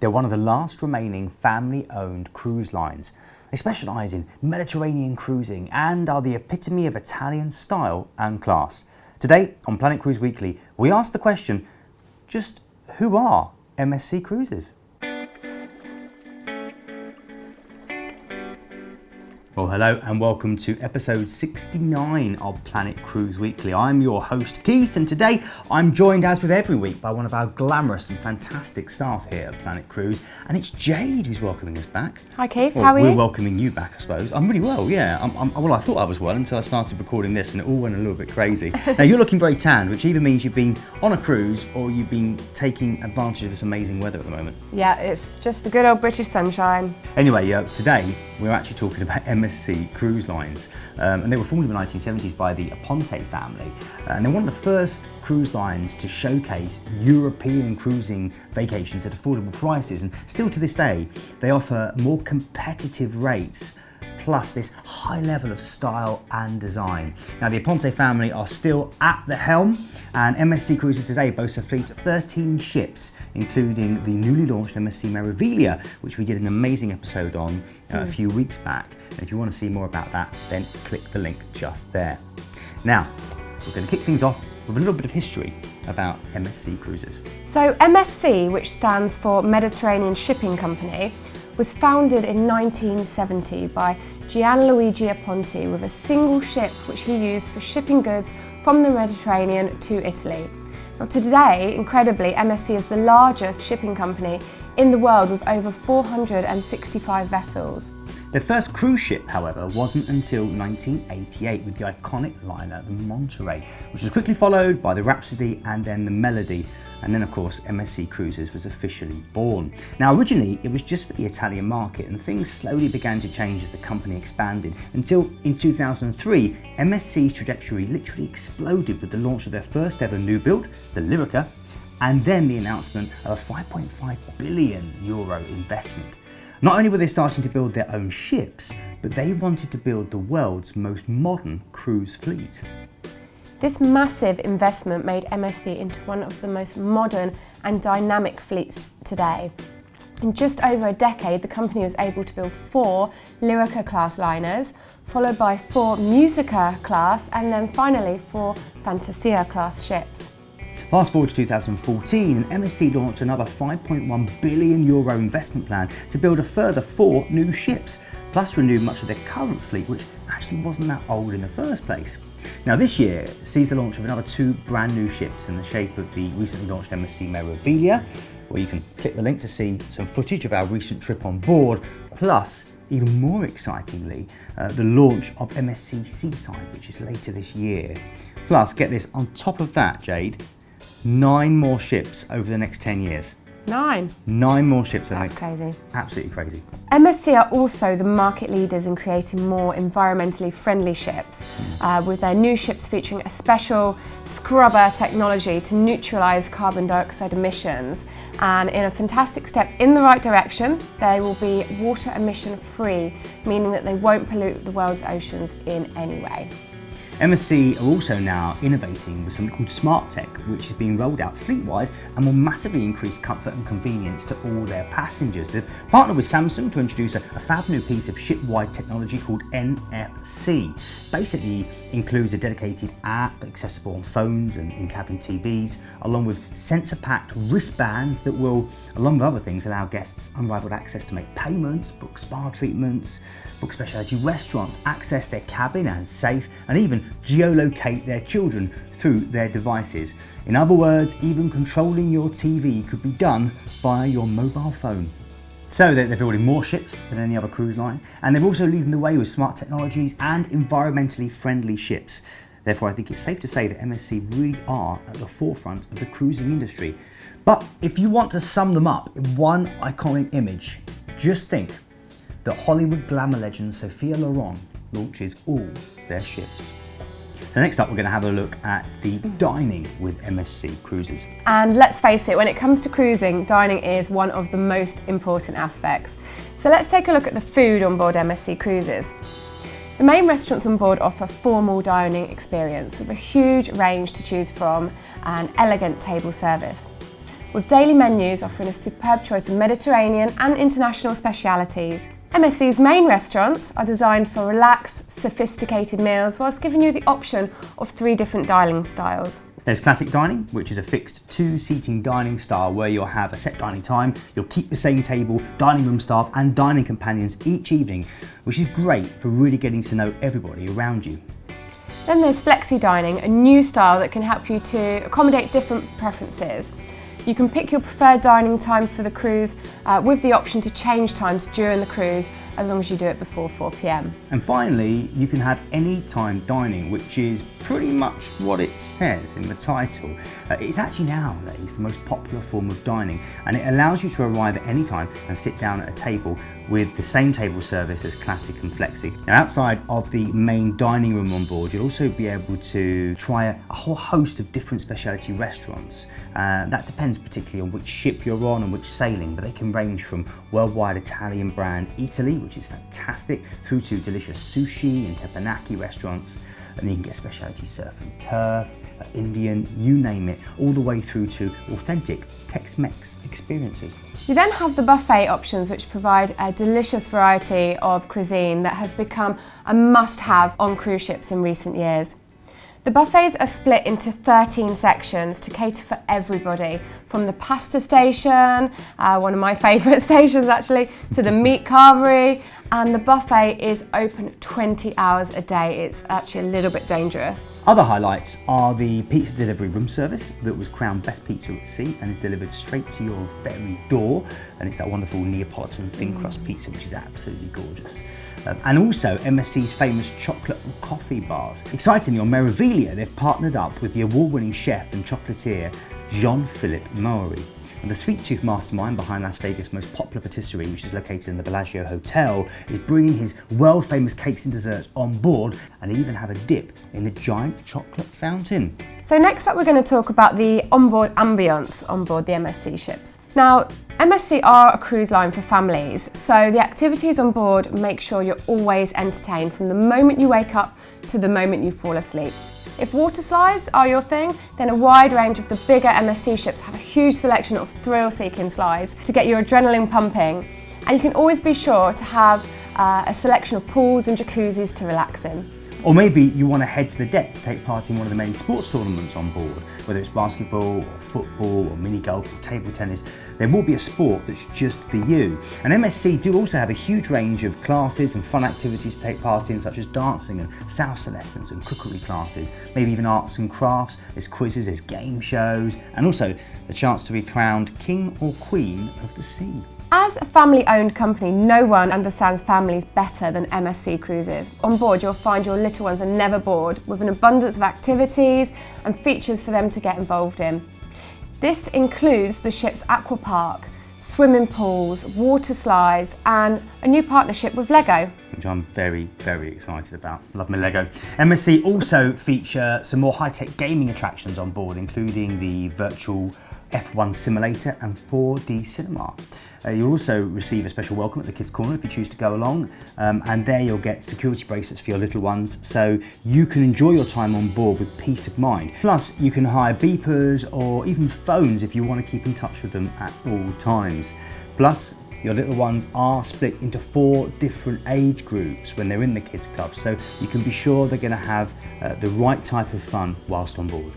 They're one of the last remaining family-owned cruise lines. They specialise in Mediterranean cruising and are the epitome of Italian style and class. Today on Planet Cruise Weekly, we ask the question, just who are MSC Cruises? Well, hello and welcome to episode 69 of Planet Cruise Weekly. I'm your host Keith, and today I'm joined, as with every week, by one of our glamorous and fantastic staff here at Planet Cruise, and it's Jade who's welcoming us back. Hi Keith, how are you? We're welcoming you back, I suppose. I'm really well, yeah. Well, I thought I was well until I started recording this and it all went a little bit crazy. Now, you're looking very tanned, which either means you've been on a cruise or you've been taking advantage of this amazing weather at the moment. Yeah, it's just the good old British sunshine. Anyway, today we're actually talking about MSC Cruise Lines, and they were formed in the 1970s by the Ponte family, and they're one of the first cruise lines to showcase European cruising vacations at affordable prices, and still to this day they offer more competitive rates plus this high level of style and design. Now, the Ponte family are still at the helm, and MSC Cruises today boasts a fleet of 13 ships, including the newly launched MSC Meraviglia, which we did an amazing episode on a few weeks back. And if you want to see more about that, then click the link just there. Now, we're going to kick things off with a little bit of history about MSC Cruises. So MSC, which stands for Mediterranean Shipping Company, was founded in 1970 by Gianluigi Ponte with a single ship which he used for shipping goods from the Mediterranean to Italy. Now, today, incredibly, MSC is the largest shipping company in the world with over 465 vessels. Their first cruise ship, however, wasn't until 1988 with the iconic liner, the Monterey, which was quickly followed by the Rhapsody and then the Melody. And then, of course, MSC Cruises was officially born. Now, originally, it was just for the Italian market, and things slowly began to change as the company expanded, until in 2003, MSC's trajectory literally exploded with the launch of their first ever new build, the Lirica, and then the announcement of a €5.5 billion investment. Not only were they starting to build their own ships, but they wanted to build the world's most modern cruise fleet. This massive investment made MSC into one of the most modern and dynamic fleets today. In just over a decade, the company was able to build 4 Lirica class liners, followed by 4 Musica class, and then finally 4 Fantasia class ships. Fast forward to 2014, and MSC launched another €5.1 billion investment plan to build a further 4 new ships, plus renew much of their current fleet, which actually wasn't that old in the first place. Now, this year sees the launch of another 2 brand new ships in the shape of the recently launched MSC Meraviglia, where you can click the link to see some footage of our recent trip on board, plus, even more excitingly, the launch of MSC Seaside, which is later this year. Plus, get this, on top of that, Jade, 9 more ships over the next 10 years. 9 more ships. That's crazy. Absolutely crazy. MSC are also the market leaders in creating more environmentally friendly ships, with their new ships featuring a special scrubber technology to neutralise carbon dioxide emissions. And in a fantastic step in the right direction, they will be water emission free, meaning that they won't pollute the world's oceans in any way. MSC are also now innovating with something called Smart Tech, which is being rolled out fleet-wide and will massively increase comfort and convenience to all their passengers. They've partnered with Samsung to introduce a fab new piece of ship-wide technology called NFC. Basically includes a dedicated app accessible on phones and in-cabin TVs, along with sensor-packed wristbands that will, along with other things, allow guests unrivaled access to make payments, book spa treatments, book specialty restaurants, access their cabin and safe, and even geolocate their children through their devices. In other words, even controlling your TV could be done via your mobile phone. So they're building more ships than any other cruise line, and they're also leading the way with smart technologies and environmentally friendly ships. Therefore, I think it's safe to say that MSC really are at the forefront of the cruising industry. But if you want to sum them up in one iconic image, just think that Hollywood glamour legend Sophia Loren launches all their ships. So next up, we're going to have a look at the dining with MSC Cruises. And let's face it, when it comes to cruising, dining is one of the most important aspects. So let's take a look at the food on board MSC Cruises. The main restaurants on board offer formal dining experience with a huge range to choose from and elegant table service. with daily menus offering a superb choice of Mediterranean and international specialities. MSC's main restaurants are designed for relaxed, sophisticated meals whilst giving you the option of 3 different dining styles. There's classic dining, which is a fixed 2-seating dining style where you'll have a set dining time, you'll keep the same table, dining room staff and dining companions each evening, which is great for really getting to know everybody around you. Then there's flexi dining, a new style that can help you to accommodate different preferences. You can pick your preferred dining time for the cruise with the option to change times during the cruise as long as you do it before 4 p.m. And finally, you can have anytime dining, which is pretty much what it says in the title. It's actually nowadays the most popular form of dining, and it allows you to arrive at any time and sit down at a table with the same table service as classic and flexi. Now, outside of the main dining room on board, you'll also be able to try a whole host of different specialty restaurants. That depends particularly on which ship you're on and which sailing, but they can range from worldwide Italian brand Italy, which is fantastic, through to delicious sushi and teppanyaki restaurants. And then you can get specialty surf and turf, Indian, you name it, all the way through to authentic Tex-Mex experiences. You then have the buffet options, which provide a delicious variety of cuisine that have become a must-have on cruise ships in recent years. The buffets are split into 13 sections to cater for everybody, from the pasta station, one of my favourite stations actually, to the meat carvery, and the buffet is open 20 hours a day. It's actually a little bit dangerous. Other highlights are the pizza delivery room service that was crowned Best Pizza at Sea and is delivered straight to your very door, and it's that wonderful Neapolitan thin crust pizza which is absolutely gorgeous. And also MSC's famous chocolate and coffee bars. Excitingly, on Meraviglia they've partnered up with the award-winning chef and chocolatier Jean-Philippe Maury. And the sweet tooth mastermind behind Las Vegas' most popular patisserie, which is located in the Bellagio Hotel, is bringing his world-famous cakes and desserts on board, and they even have a dip in the giant chocolate fountain. So next up we're going to talk about the onboard ambience on board the MSC ships. Now, MSC are a cruise line for families, so the activities on board make sure you're always entertained from the moment you wake up to the moment you fall asleep. If water slides are your thing, then a wide range of the bigger MSC ships have a huge selection of thrill-seeking slides to get your adrenaline pumping. And you can always be sure to have a selection of pools and jacuzzis to relax in. Or maybe you want to head to the deck to take part in one of the many sports tournaments on board, whether it's basketball or football or mini golf or table tennis. There will be a sport that's just for you. And MSC do also have a huge range of classes and fun activities to take part in, such as dancing and salsa lessons and cookery classes, maybe even arts and crafts. There's quizzes, there's game shows, and also the chance to be crowned King or Queen of the Sea. As a family-owned company, no one understands families better than MSC Cruises. On board, you'll find your little ones are never bored, with an abundance of activities and features for them to get involved in. This includes the ship's aqua park, swimming pools, water slides, and a new partnership with Lego, which I'm very, very excited about. Love my Lego. MSC also feature some more high-tech gaming attractions on board, including the virtual F1 simulator and 4D cinema. You'll also receive a special welcome at the Kids Corner if you choose to go along, and there you'll get security bracelets for your little ones, so you can enjoy your time on board with peace of mind. Plus, you can hire beepers or even phones if you want to keep in touch with them at all times. Plus, your little ones are split into 4 different age groups when they're in the Kids Club, so you can be sure they're going to have the right type of fun whilst on board.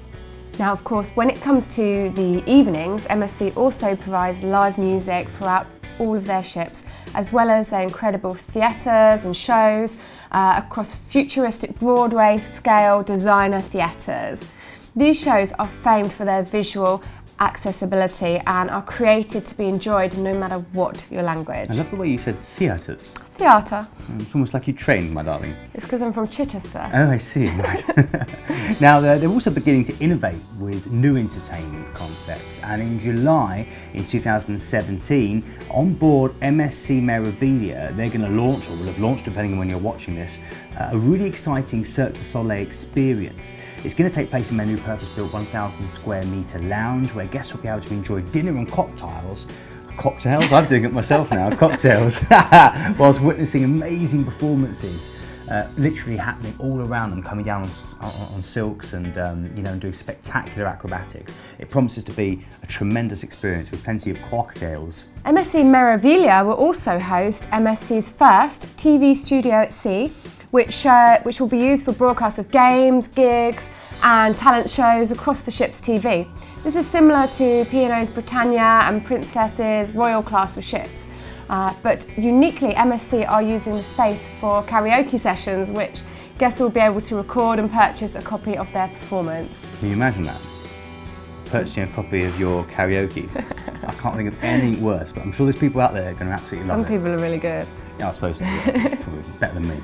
Now, of course, when it comes to the evenings, MSC also provides live music throughout all of their ships, as well as their incredible theatres and shows across futuristic Broadway scale designer theatres. These shows are famed for their visual accessibility and are created to be enjoyed no matter what your language. I love the way you said theatres. Theatre. It's almost like you trained, my darling. It's because I'm from Chichester. Oh, I see. Right. Now, they're also beginning to innovate with new entertainment concepts, and in July in 2017, on board MSC Meraviglia, they're going to launch, or will have launched depending on when you're watching this, a really exciting Cirque du Soleil experience. It's going to take place in their new purpose-built 1,000 square metre lounge, where guests will be able to enjoy dinner and cocktails, I'm doing it myself now, cocktails, whilst witnessing amazing performances. literally happening all around them, coming down on silks and and doing spectacular acrobatics. It promises to be a tremendous experience with plenty of cocktails. MSC Meraviglia will also host MSC's first TV studio at sea, which will be used for broadcast of games, gigs and talent shows across the ship's TV. This is similar to P&O's Britannia and Princess's Royal class of ships. But uniquely, MSC are using the space for karaoke sessions, which guests will be able to record and purchase a copy of their performance. Can you imagine that? Purchasing a copy of your karaoke. I can't think of anything worse, but I'm sure there's people out there that are going to absolutely love it. Some people are really good. Yeah, I suppose so. Yeah. Probably better than me.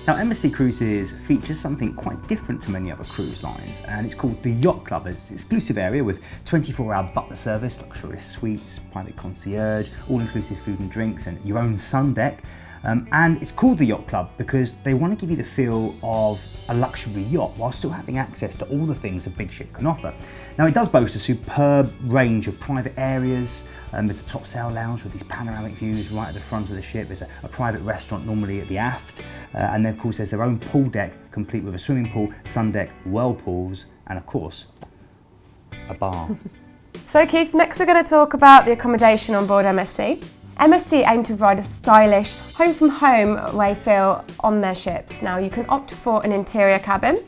Now, MSC Cruises features something quite different to many other cruise lines, and it's called the Yacht Club. It's an exclusive area with 24-hour butler service, luxurious suites, private concierge, all-inclusive food and drinks, and your own sun deck. And it's called the Yacht Club because they want to give you the feel of a luxury yacht while still having access to all the things a big ship can offer. Now, it does boast a superb range of private areas with the top sail lounge with these panoramic views right at the front of the ship. There's a private restaurant normally at the aft, and then of course there's their own pool deck complete with a swimming pool, sun deck, whirlpools, and of course a bar. So Keith, next we're going to talk about the accommodation on board MSC. MSC aim to provide a stylish, home-from-home way feel on their ships. Now you can opt for an interior cabin,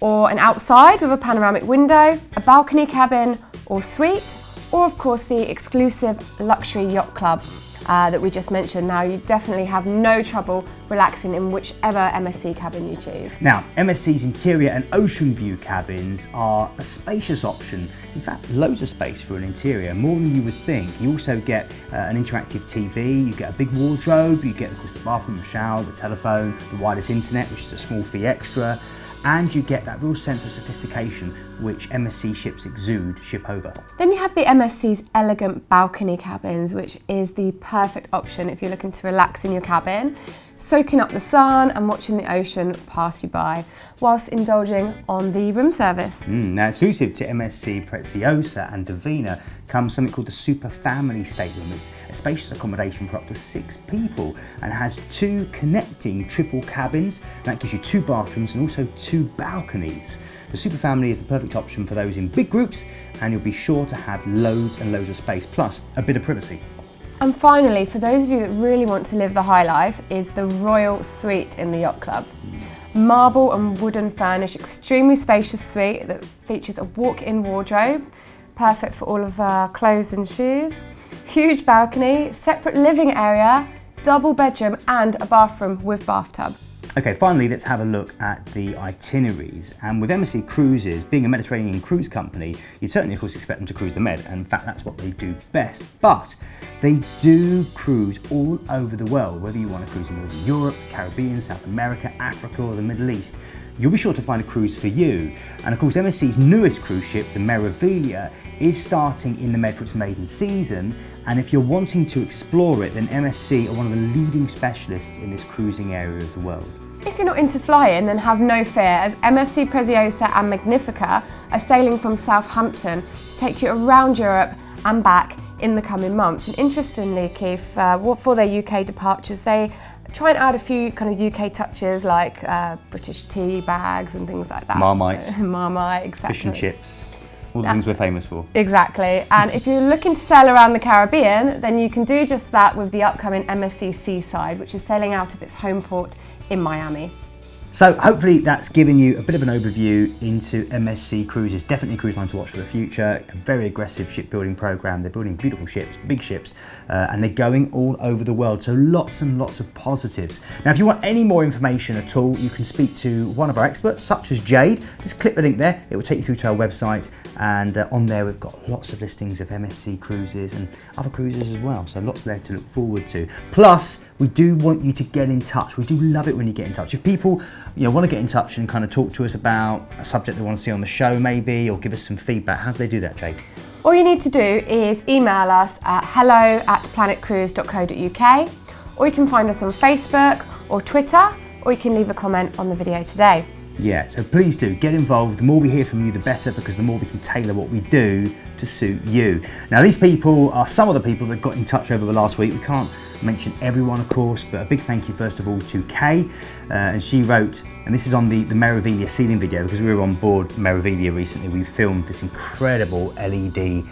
or an outside with a panoramic window, a balcony cabin or suite, or of course the exclusive luxury yacht club that we just mentioned. Now you definitely have no trouble relaxing in whichever MSC cabin you choose. Now, MSC's interior and ocean view cabins are a spacious option. In fact, loads of space for an interior, more than you would think. You also get an interactive TV, you get a big wardrobe, you get of course the bathroom, the shower, the telephone, the wireless internet, which is a small fee extra, and you get that real sense of sophistication which MSC ships exude ship over. Then you have the MSC's elegant balcony cabins, which is the perfect option if you're looking to relax in your cabin, soaking up the sun and watching the ocean pass you by, whilst indulging on the room service. Now, exclusive to MSC Preziosa and Divina comes something called the Super Family Stateroom. It's a spacious accommodation for up to 6 people and has 2 connecting triple cabins. That gives you 2 bathrooms and also 2 balconies. The Super Family is the perfect option for those in big groups, and you'll be sure to have loads and loads of space, plus a bit of privacy. And finally, for those of you that really want to live the high life, is the Royal Suite in the Yacht Club. Marble and wooden furnished, extremely spacious suite that features a walk-in wardrobe, perfect for all of our clothes and shoes, huge balcony, separate living area, double bedroom and a bathroom with bathtub. Okay, finally, let's have a look at the itineraries. And with MSC Cruises, being a Mediterranean cruise company, you'd certainly, of course, expect them to cruise the Med. And in fact, that's what they do best. But they do cruise all over the world, whether you want to cruise in Northern Europe, Caribbean, South America, Africa, or the Middle East. You'll be sure to find a cruise for you. And of course, MSC's newest cruise ship, the Meraviglia, is starting in the Med for its maiden season. And if you're wanting to explore it, then MSC are one of the leading specialists in this cruising area of the world. If you're not into flying, then have no fear, as MSC Preziosa and Magnifica are sailing from Southampton to take you around Europe and back in the coming months. And interestingly, Keith, for their UK departures, they try and add a few kind of UK touches like British tea bags and things like that. Marmite. So, Marmite, exactly. Fish and chips. All the things we're famous for. Exactly. And if you're looking to sail around the Caribbean, then you can do just that with the upcoming MSC Seaside, which is sailing out of its home port in Miami. So hopefully that's given you a bit of an overview into MSC Cruises. Definitely a cruise line to watch for the future. A very aggressive shipbuilding program. They're building beautiful ships, big ships, and they're going all over the world. So lots and lots of positives. Now, if you want any more information at all, you can speak to one of our experts, such as Jade. Just click the link there. It will take you through to our website, and on there we've got lots of listings of MSC Cruises and other cruises as well. So lots there to look forward to. Plus, we do want you to get in touch. We do love it when you get in touch. If people want to get in touch and kind of talk to us about a subject they want to see on the show maybe, or give us some feedback, how do they do that, Jade? All you need to do is email us at hello@planetcruise.co.uk, or you can find us on Facebook or Twitter, or you can leave a comment on the video today. Yeah, so please do get involved. The more we hear from you, the better, because the more we can tailor what we do to suit you. Now, these people are some of the people that got in touch over the last week. We can't mention everyone, of course, but a big thank you first of all to Kay, and she wrote, and this is on the Meraviglia ceiling video, because we were on board Meraviglia recently. We filmed this incredible LED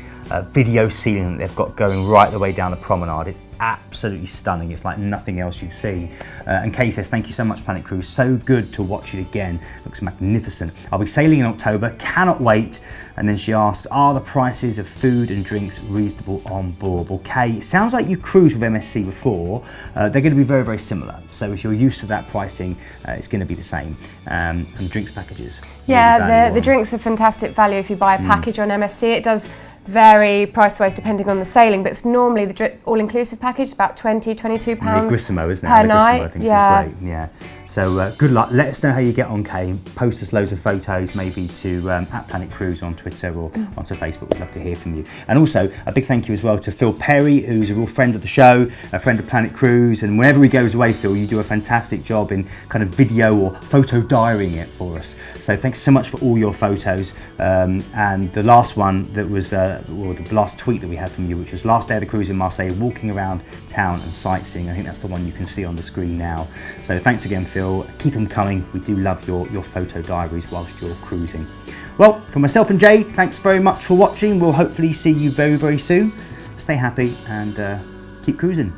video ceiling that they've got going right the way down the promenade. It's absolutely stunning. It's like nothing else you've seen. And Kay says, thank you so much, Planet Cruise. So good to watch it again. Looks magnificent. I'll be sailing in October. Cannot wait. And then she asks, are the prices of food and drinks reasonable on board? Well, Kay, it sounds like you cruised with MSC before. They're going to be very, very similar. So if you're used to that pricing, it's going to be the same. And the drinks packages. Yeah, the drinks are fantastic value if you buy a package on MSC. It does vary price-wise depending on the sailing, but it's normally the all-inclusive package, about £22 The Grissimo, isn't it? per The night. Grissimo, I think is great. Yeah. So good luck. Let us know how you get on, Kay. Post us loads of photos, maybe to at Planet Cruise on Twitter or onto Facebook. We'd love to hear from you. And also a big thank you as well to Phil Perry, who's a real friend of the show, a friend of Planet Cruise. And whenever he goes away, Phil, you do a fantastic job in kind of video or photo diarying it for us. So thanks so much for all your photos. And the last one that was, or the last tweet that we had from you, which was last day of the cruise in Marseille, walking around town and sightseeing. I think that's the one you can see on the screen now. So thanks again, Phil. Keep them coming. We do love your photo diaries whilst you're cruising. Well, for myself and Jay, thanks very much for watching. We'll hopefully see you very, very soon. Stay happy and keep cruising.